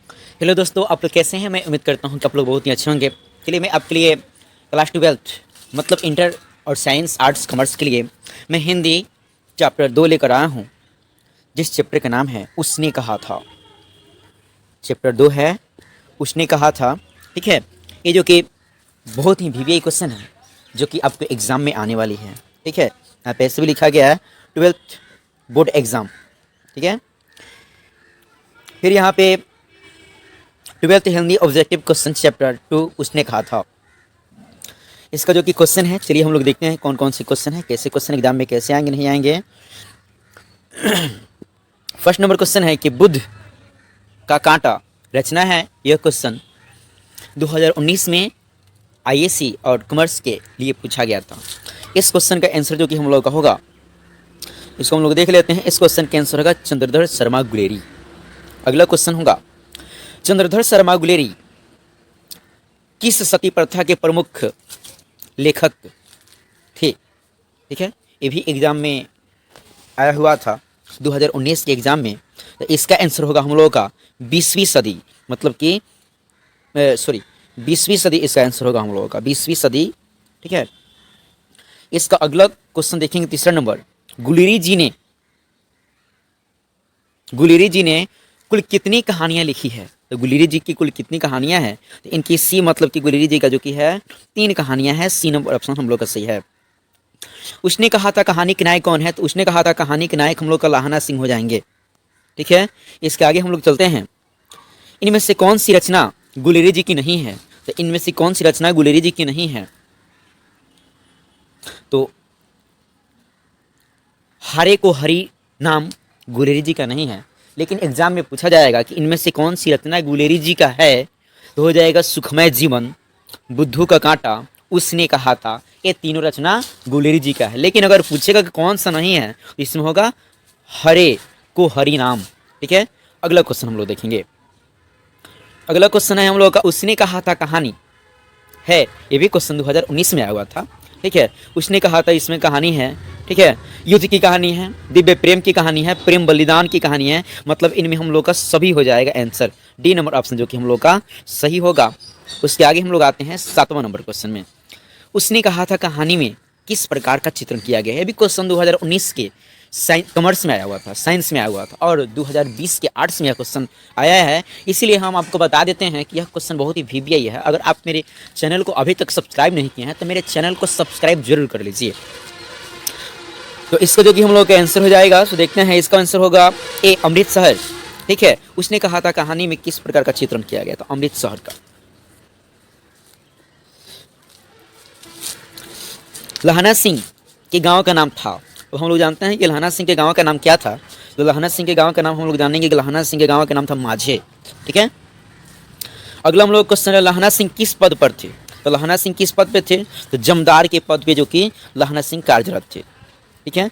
Hello दोस्तों, आप लोग कैसे हैं? मैं उम्मीद करता हूं कि आप लोग बहुत ही अच्छे होंगे। चलिए, मैं आपके लिए क्लास 12 मतलब इंटर और साइंस आर्ट्स कॉमर्स के लिए मैं हिंदी चैप्टर 2 लेकर आया हूं, जिस चैप्टर का नाम है उसने कहा था। चैप्टर 2 है उसने कहा था। ठीक है, ये जो कि बहुत ही वीवीआई क्वेश्चन है, जो कि आपके एग्ज़ाम में आने वाली है। ठीक है, यहाँ पे ऐसे भी लिखा गया है 12th बोर्ड एग्ज़ाम। ठीक है, फिर यहाँ पे 12th Hindi objective question chapter 2 उसने कहा था। इसका जो कि क्वेश्चन है, चलिए हम लोग देखते हैं कौन कौन से क्वेश्चन है, कैसे क्वेश्चन एग्जाम में कैसे आएंगे नहीं आएंगे। फर्स्ट नंबर क्वेश्चन है कि बुध का कांटा रचना है। यह क्वेश्चन 2019 में आईएससी और कॉमर्स के लिए पूछा गया था। इस क्वेश्चन का आंसर जो कि हम लोग का होगा, इसको हम लोग देख लेते हैं। इस क्वेश्चन का आंसर होगा चंद्रधर शर्मा गुलेरी। अगला क्वेश्चन होगा, चंद्रधर शर्मा गुलेरी किस सती प्रथा के प्रमुख लेखक थे? ठीक है, ये भी एग्जाम में आया हुआ था 2019 के एग्जाम में। तो इसका आंसर होगा हम लोगों का 20वीं सदी, मतलब कि सॉरी 20वीं सदी इसका आंसर होगा हम लोगों का 20वीं सदी। ठीक है, इसका अगला क्वेश्चन देखेंगे, तीसरा नंबर, गुलेरी जी ने कुल कितनी कहानियां लिखी है? तो गुलेरी जी की कुल कितनी कहानियां हैं? तो इनकी सी मतलब कि गुलेरी जी का जो कि है 3 कहानियां हैं। सी नंबर ऑप्शन हम लोग का सही है। उसने कहा था कहानी के नायक कौन है? तो उसने कहा था कहानी के नायक हम लोग का लाहना सिंह हो जाएंगे। ठीक है, इसके आगे हम लोग चलते हैं। इनमें से कौन सी रचना गुलेरी जी की नहीं है? तो इनमें से कौन सी रचना गुलेरी जी की नहीं है? तो हरे को हरी नाम गुलेरी जी का नहीं है, लेकिन एग्जाम में पूछा जाएगा कि इनमें से कौन सी रचना गुलेरी जी का है, तो हो जाएगा सुखमय जीवन, बुद्धू का कांटा, उसने कहा था। ये तीनों रचना गुलेरी जी का है। लेकिन अगर पूछेगा कि कौन सा नहीं है, तो इसमें होगा हरे को हरि नाम। ठीक है, अगला क्वेश्चन हम लोग देखेंगे। अगला क्वेश्चन है हम लोग का, उसने कहा था कहानी है। ये भी क्वेश्चन 2019 में आया हुआ था। ठीक है, उसने कहा था इसमें कहानी है। ठीक है, युद्ध की कहानी है, दिव्य प्रेम की कहानी है, प्रेम बलिदान की कहानी है। मतलब इनमें हम लोग का सभी हो जाएगा आंसर डी नंबर ऑप्शन, जो कि हम लोग का सही होगा। उसके आगे हम लोग आते हैं 7वां नंबर क्वेश्चन में। उसने कहा था कहानी में किस प्रकार का चित्रण किया गया है? भी क्वेश्चन 2019 के कॉमर्स में आया हुआ था, साइंस में आया हुआ था, और 2020 के आर्ट्स में यह क्वेश्चन आया है। इसीलिए हम आपको बता देते हैं कि यह क्वेश्चन बहुत ही वीवीआई है। अगर आप मेरे चैनल को अभी तक सब्सक्राइब नहीं किए हैं तो मेरे चैनल को सब्सक्राइब जरूर कर लीजिए। तो इसका जो कि हम लोग का आंसर हो जाएगा, तो देखते हैं। इसका आंसर होगा ए अमृतसर। ठीक है, उसने कहा था कहानी में किस प्रकार का चित्रण किया गया था? अमृतसर का। लहाना सिंह के गांव का नाम था। तो हम लोग जानते हैं कि लहाना सिंह के गांव का नाम क्या था। तो लहाना सिंह के गांव का नाम हम लोग जानेंगे कि लहाना सिंह के गांव का नाम था माझे। ठीक है, अगला हम लोग क्वेश्चन है, लहाना सिंह किस पद पर थे? तो लहाना सिंह किस पद पे थे? तो जमदार के पद पे जो कि लहाना सिंह कार्यरत थे। ठीक है,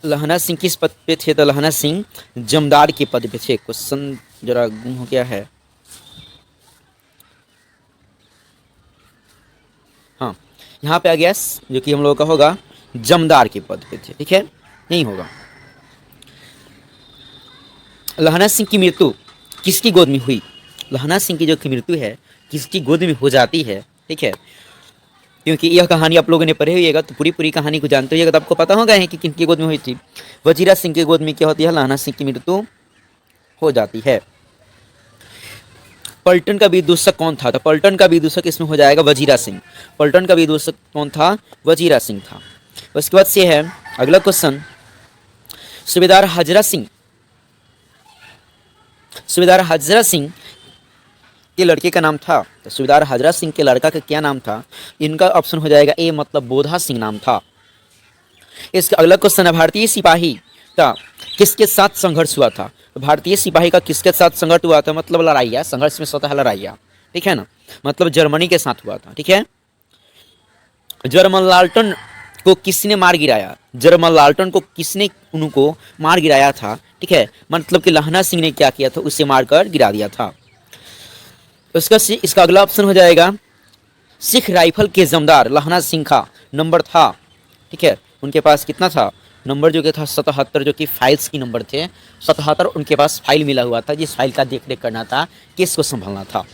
लहाना सिंह किस पद पे थे? तो लहाना सिंह जमदार के पद पे थे। क्वेश्चन जरा गुम हो गया है। हाँ, यहाँ पे आ गया जो कि हम लोग का होगा जमदार के पद पे थे। ठीक है, नहीं होगा। लहाना सिंह की मृत्यु किसकी गोद में हुई? लहाना सिंह की जो की मृत्यु है किसकी गोद में हो जाती है? ठीक है, क्योंकि यह कहानी आप लोगों ने पढ़ी हुई है तो पूरी कहानी को जानते होइएगा, तो आपको पता होगा है कि किनकी गोद में हुई थी। वजीरा सिंह की गोद में क्या होती है? लहाना सिंह की मृत्यु हो जाती है। पलटन का विदूषक कौन था? तो पलटन का विदूषक इसमें हो जाएगा वजीरा सिंह। पलटन का विदूषक कौन था? वजीरा सिंह था। उसके बाद से है अगला क्वेश्चन, सूबेदार हाजरा सिंह के लड़के का नाम था। तो सूबेदार हाजरा सिंह के लड़का का क्या नाम था? इनका ऑप्शन हो जाएगा ए मतलब बोधा सिंह नाम था। इसका अगला क्वेश्चन है, भारतीय सिपाही का किसके साथ संघर्ष हुआ था? तो भारतीय सिपाही का किसके साथ संघर्ष हुआ था? मतलब लड़ाइया, संघर्ष में स्वतः लड़ाइया। ठीक है ना, मतलब जर्मनी के साथ हुआ था। ठीक है, जर्मन लाल्टन को किसने मार गिराया? जर्मन लाल्टन को किसने उनको मार गिराया था? ठीक है, मतलब कि लहाना सिंह ने क्या किया था? उसे मारकर गिरा दिया था। इसका अगला ऑप्शन हो जाएगा सिख राइफल के जमदार लहाना सिंह का नंबर था। ठीक है, उनके पास कितना था? नंबर जो कि था 77, जो कि फाइल्स की नंबर थे 77, उनके पास फाइल मिला हुआ था, जिस फाइल का देख रेख करना था, केस को संभालना था।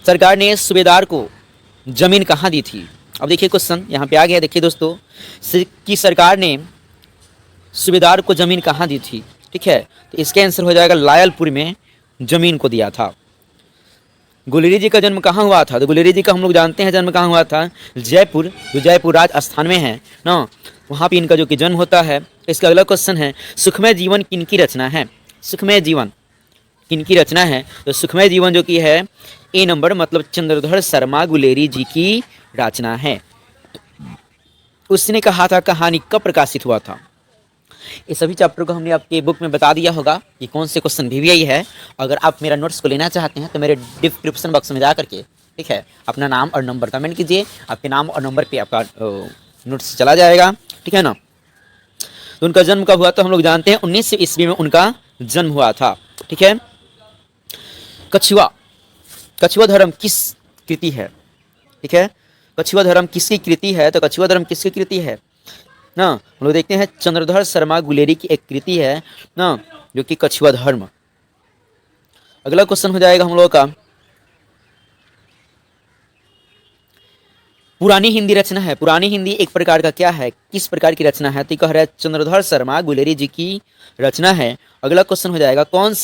सरकार ने सूबेदार को जमीन कहाँ दी थी? अब देखिए क्वेश्चन यहाँ पे आ गया, देखिए दोस्तों कि सरकार ने सूबेदार को जमीन कहाँ दी थी। ठीक है, तो इसका आंसर हो जाएगा लायलपुर में जमीन को दिया था। गुलेरी जी का जन्म कहाँ हुआ था? तो गुलेरी जी का हम लोग जानते हैं जन्म कहाँ हुआ था, जयपुर, जो जयपुर राजस्थान में है ना, वहाँ पे इनका जो कि जन्म होता है। इसका अगला क्वेश्चन है, सुखमय जीवन किनकी रचना है? सुखमय जीवन किनकी रचना है? तो सुखमय जीवन जो कि है ए नंबर, मतलब चंद्रधर शर्मा गुलेरी जी की रचना है। उसने कहा था कहानी कब प्रकाशित हुआ था? ये सभी चैप्टर को हमने आपके बुक में बता दिया होगा कि कौन से क्वेश्चन भी यही है। अगर आप मेरा नोट्स को लेना चाहते हैं तो मेरे डिस्क्रिप्शन बॉक्स में जा करके, ठीक है, अपना नाम और नंबर कमेंट कीजिए, आपके नाम और नंबर पे आपका नोट्स चला जाएगा। ठीक है ना। तो उनका जन्म कब हुआ? तो हम लोग जानते हैं 1900 ईस्वी में उनका जन्म हुआ था। ठीक है। कछुआ धर्म किस कृति है? ठीक है, कछुआ धर्म किसकी कृति है? तो कछुआ धर्म किसकी कृति है ना, हम लोग देखते हैं चंद्रधर शर्मा गुलेरी की एक कृति है ना, जो कि कछुआ धर्म। अगला क्वेश्चन हो जाएगा हम लोगों का, पुरानी हिंदी रचना है। पुरानी हिंदी एक प्रकार का क्या है, किस प्रकार की रचना है? तो कह रहा है चंद्रधर शर्मा गुलेरी जी की रचना है। अगला क्वेश्चन हो जाएगा, कौन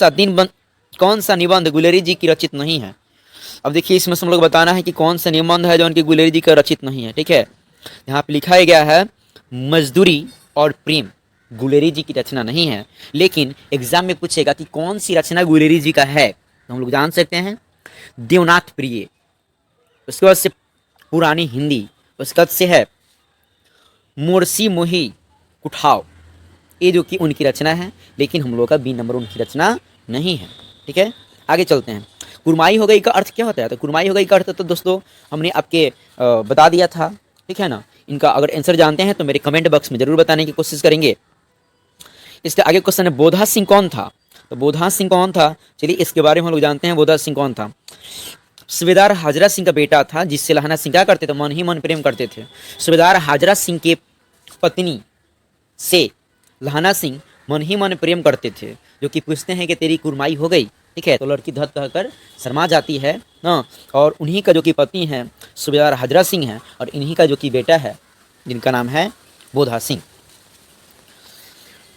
सा निबंध गुलेरी जी की रचित नहीं है? अब देखिए इसमें हम लोग बताना है कि कौन सा निबंध है जो उनकी गुलेरी जी का रचित नहीं है। ठीक है, यहाँ पे लिखा गया है मजदूरी और प्रेम गुलेरी जी की रचना नहीं है, लेकिन एग्जाम में पूछेगा कि कौन सी रचना गुलेरी जी का है, तो हम लोग जान सकते हैं देवनाथ प्रिय, उसके बाद से पुरानी हिंदी, उसके बाद से है मोरसी मोही कुठाव, ये जो कि उनकी रचना है, लेकिन हम लोग का बी नंबर उनकी रचना नहीं है। ठीक है, आगे चलते हैं। कुरमाई हो गई का अर्थ क्या होता है? तो कुरमाई हो गई का अर्थ तो दोस्तों हमने आपके बता दिया था। ठीक है ना। इनका अगर आंसर जानते हैं तो मेरे कमेंट बॉक्स में जरूर बताने की कोशिश करेंगे। इसके आगे क्वेश्चन है, बोधा सिंह कौन था? तो बोधा सिंह कौन था, चलिए इसके बारे में हम लोग जानते हैं। बोधा सिंह कौन था? सूबेदार हाजरा सिंह का बेटा था, जिससे लहाना सिंह क्या करते थे, मन ही मन प्रेम करते थे। सूबेदार हाजरा सिंह के पत्नी से लहाना सिंह मन ही मन प्रेम करते थे, जो कि पूछते हैं कि तेरी कुरमाई हो गई। ठीक है, तो लड़की धत कहकर शर्मा जाती है ना, और उन्हीं का जो कि पत्नी है सूबेदार हाजरा सिंह है, और इन्हीं का जो कि बेटा है जिनका नाम है बोधा सिंह।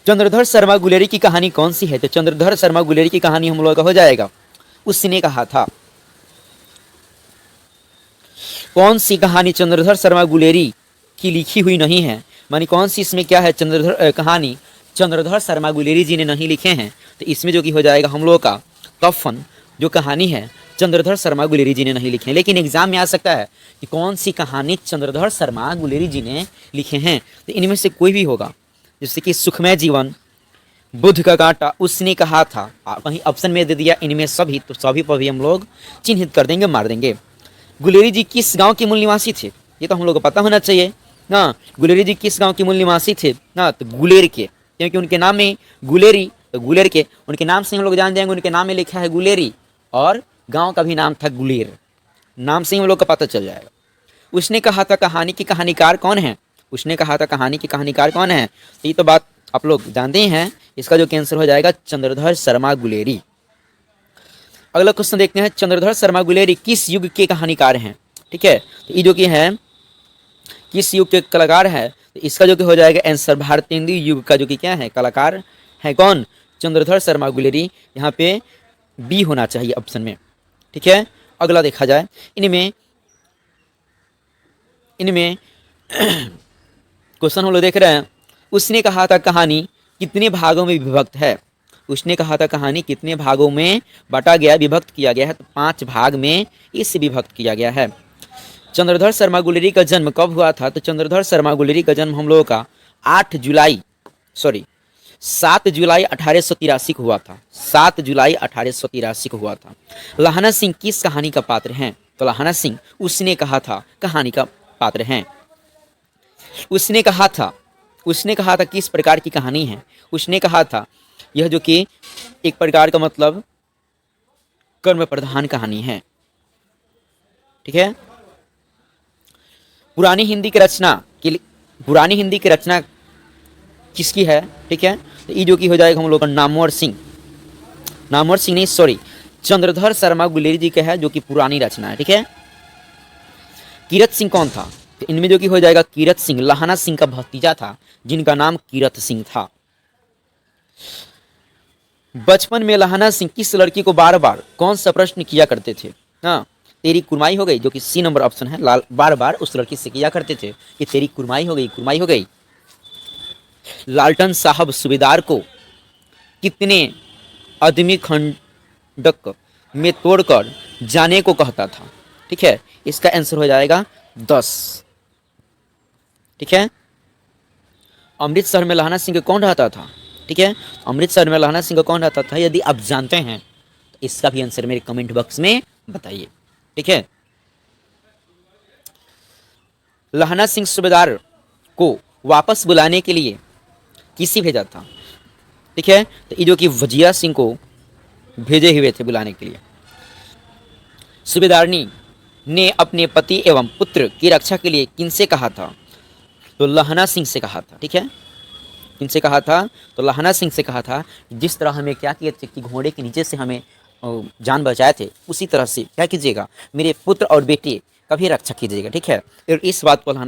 चंद्रधर शर्मा गुलेरी की कहानी कौन सी है? तो चंद्रधर शर्मा गुलेरी की कहानी हम लोगों का हो जाएगा उसने कहा था। कौन सी कहानी चंद्रधर शर्मा गुलेरी की लिखी हुई नहीं है, मानी कौन सी इसमें क्या है, कहानी चंद्रधर शर्मा गुलेरी जी ने नहीं लिखे हैं, तो इसमें जो कि हो जाएगा हम लोगों का कफन जो कहानी है चंद्रधर शर्मा गुलेरी जी ने नहीं लिखे हैं। लेकिन एग्जाम में आ सकता है कि कौन सी कहानी चंद्रधर शर्मा गुलेरी जी ने लिखे हैं, तो इनमें से कोई भी होगा, जैसे कि सुखमय जीवन, बुद्ध का कांटा, उसने कहा था, कहीं ऑप्शन में दे दिया इनमें सभी, तो सभी पर भी हम लोग चिन्हित कर देंगे, मार देंगे। गुलेरी जी किस गांव के मूल निवासी थे? ये तो हम लोग को पता होना चाहिए ना। गुलेरी जी किस गांव के मूल निवासी थे ना? तो गुलेर के, क्योंकि उनके नाम में गुलेरी, तो गुलेर के, उनके नाम से हम लोग जान जाएंगे, उनके नाम में लिखा है गुलेरी, और गांव का भी नाम था गुलेर, नाम से ही हम लोग का पता चल जाएगा। उसने कहा था कहानी की कहानीकार कौन है? उसने कहा था कहानी की कहानीकार कौन है? तो ये तो बात आप लोग जानते ही हैं, इसका जो कैंसर हो जाएगा चंद्रधर शर्मा गुलेरी। अगला क्वेश्चन देखते हैं, चंद्रधर शर्मा गुलेरी किस युग के कहानीकार हैं? ठीक है, तो ये जो कि है किस युग के कलाकार है, तो इसका जो कि हो जाएगा आंसर भारतेंदु युग का जो कि क्या है, कलाकार है कौन? चंद्रधर शर्मा गुलेरी। यहाँ पे बी होना चाहिए ऑप्शन में। ठीक है, अगला देखा जाए, इनमें क्वेश्चन हम लोग देख रहे हैं, उसने कहा था कहानी कितने भागों में विभक्त है? उसने कहा था कहानी कितने भागों में बांटा गया, विभक्त किया गया है? तो 5 भाग में इसे विभक्त किया गया है। चंद्रधर शर्मा गुलेरी का जन्म कब हुआ था? तो चंद्रधर शर्मा गुलेरी का जन्म हम लोगों का 7 जुलाई 1883 को हुआ था। 7 जुलाई 1883 को हुआ था। लहाना सिंह किस कहानी का पात्र हैं? तो लहाना सिंह उसने कहा था कहानी का पात्र हैं। उसने कहा था किस प्रकार की कहानी है? उसने कहा था यह जो कि एक प्रकार का मतलब कर्म प्रधान कहानी है। ठीक है, पुरानी हिंदी की रचना के लिए पुरानी हिंदी की रचना किसकी है, ठीक है। तो ये जो कि हो जाएगा हम लोग का नामवर सिंह, नामवर सिंह नहीं सॉरी, चंद्रधर शर्मा गुलेरी जी का है जो कि पुरानी रचना है, ठीक है। कीरत सिंह कौन था, तो इनमें जो कि हो जाएगा कीरत सिंह लहाना सिंह का भतीजा था जिनका नाम कीरत सिंह था। बचपन में लहाना सिंह किस लड़की को बार बार कौन सा प्रश्न किया करते थे, हाँ तेरी कुरमाई हो गई, जो कि सी नंबर ऑप्शन है, लाल बार बार उस लड़की से किया करते थे कि तेरी कुरमाई हो गई, कुरमाई हो गई। लालटन साहब सूबेदार को कितने आदमी खंडक में तोड़कर जाने को कहता था, ठीक है। इसका आंसर हो जाएगा 10, ठीक है। अमृतसर में लहाना सिंह कौन रहता था, ठीक है। अमृतसर में लहाना सिंह कौन रहता था, यदि आप जानते हैं तो इसका भी आंसर मेरे कमेंट बॉक्स में बताइए, ठीक है। लहाना सिंह सूबेदार को वापस बुलाने के लिए किसी भेजा था, ठीक है। तो ये जो कि वजिया सिंह को भेजे हुए थे बुलाने के लिए। सूबेदारनी ने अपने पति एवं पुत्र की रक्षा के लिए किनसे कहा था, तो लहाना सिंह से कहा था, ठीक है। किनसे कहा था, तो लहाना सिंह से कहा था। जिस तरह हमें क्या किए थे कि घोड़े के नीचे से हमें जान बचाए थे, उसी तरह से क्या कीजिएगा, मेरे पुत्र और बेटे का भी रक्षा कीजिएगा, ठीक है। और इस बात को लहाना